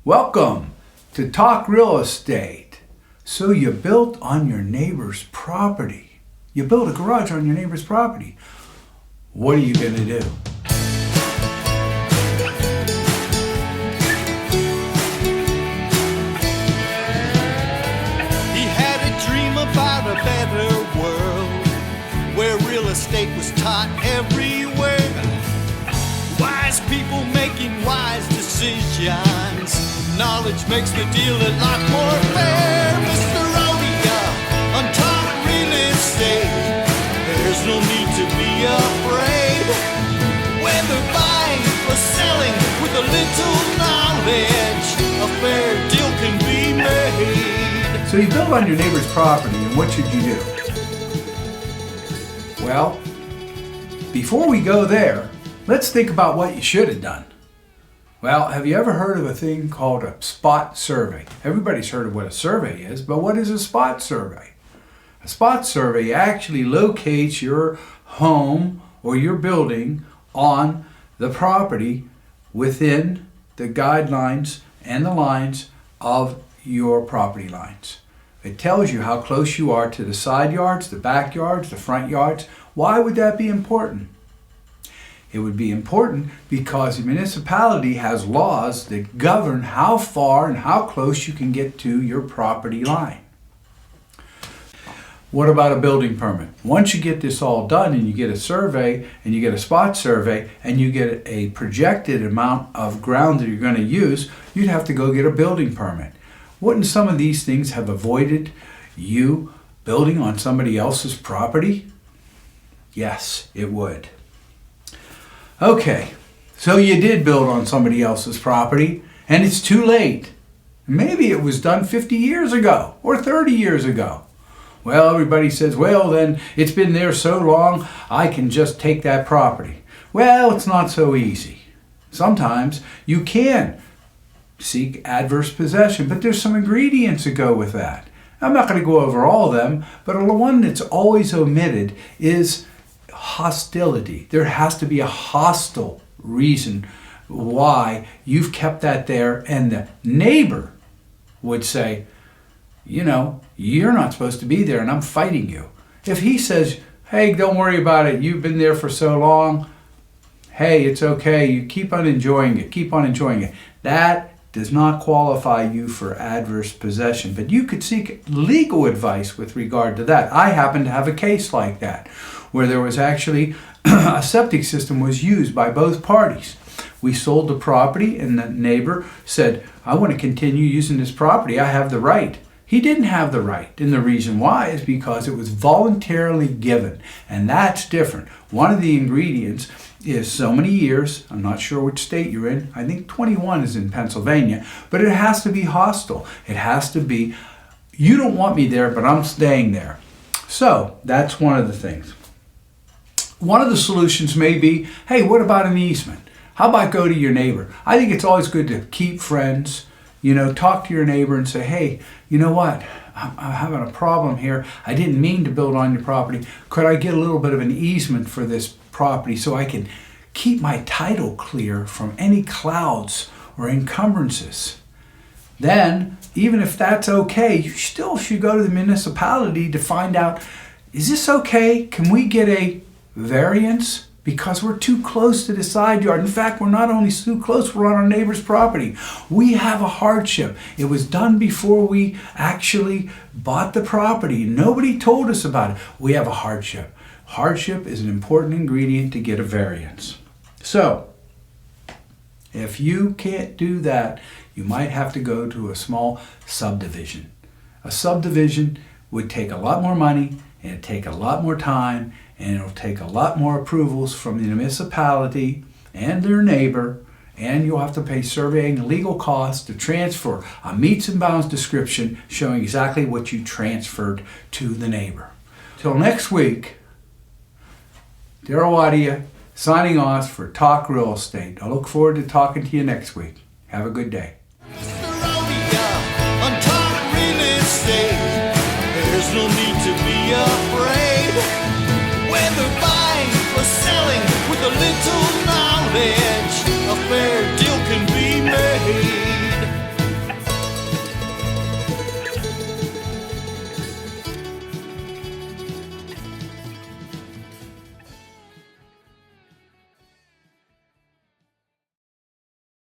Welcome to Talk Real Estate. So you built on your neighbor's property. You built a garage on your neighbor's property. What are you going to do? He had a dream about a better world where real estate was taught everywhere. Wise people making wise decisions. Knowledge makes the deal a lot more fair. Mr. Rodeo, untaught real estate. There's no need to be afraid. Whether buying or selling with a little knowledge, a fair deal can be made. So you built on your neighbor's property, and what should you do? Well, before we go there, let's think about what you should have done. Well, have you ever heard of a thing called a spot survey? Everybody's heard of what a survey is, but what is a spot survey? A spot survey actually locates your home or your building on the property within the guidelines and the lines of your property lines. It tells you how close you are to the side yards, the back yards, the front yards. Why would that be important? It would be important because the municipality has laws that govern how far and how close you can get to your property line. What about a building permit? Once you get this all done and you get a survey and you get a spot survey and you get a projected amount of ground that you're going to use, you'd have to go get a building permit. Wouldn't some of these things have avoided you building on somebody else's property? Yes, it would. Okay, so you did build on somebody else's property, and it's too late. Maybe it was done 50 years ago or 30 years ago. Well, everybody says, well, then it's been there so long, I can just take that property. Well, it's not so easy. Sometimes you can seek adverse possession, but there's some ingredients that go with that. I'm not going to go over all of them, but the one that's always omitted is hostility. There has to be a hostile reason why you've kept that there, and the neighbor would say, you know, you're not supposed to be there and I'm fighting you. If he says, hey, don't worry about it, you've been there for so long, hey, it's okay, you keep on enjoying it, that does not qualify you for adverse possession. But you could seek legal advice with regard to that. I happen to have a case like that, where there was actually a septic system was used by both parties. We sold the property and the neighbor said, I want to continue using this property, I have the right. He didn't have the right, and the reason why is because it was voluntarily given, and that's different. One of the ingredients is so many years. I'm not sure which state you're in. I think 21 is in Pennsylvania, but it has to be hostile. It has to be, you don't want me there, but I'm staying there. So that's one of the things. One of the solutions may be, hey, what about an easement? How about go to your neighbor? I think it's always good to keep friends. You know, talk to your neighbor and say, hey, you know what? I'm having a problem here. I didn't mean to build on your property. Could I get a little bit of an easement for this property so I can keep my title clear from any clouds or encumbrances? Then, even if that's okay, you still should go to the municipality to find out, is this okay? Can we get a variance? Because we're too close to the side yard. In fact, we're not only too close, we're on our neighbor's property. We have a hardship. It was done before we actually bought the property. Nobody told us about it. We have a hardship. Hardship is an important ingredient to get a variance. So, if you can't do that, you might have to go to a small subdivision. A subdivision would take a lot more money, and it'd take a lot more time, and it'll take a lot more approvals from the municipality and their neighbor, and you'll have to pay surveying and legal costs to transfer a meets and bounds description showing exactly what you transferred to the neighbor. Till next week, Daryl Wadia signing off for Talk Real Estate. I look forward to talking to you next week. Have a good day. There's no need to be afraid. Whether buying or selling with a little knowledge,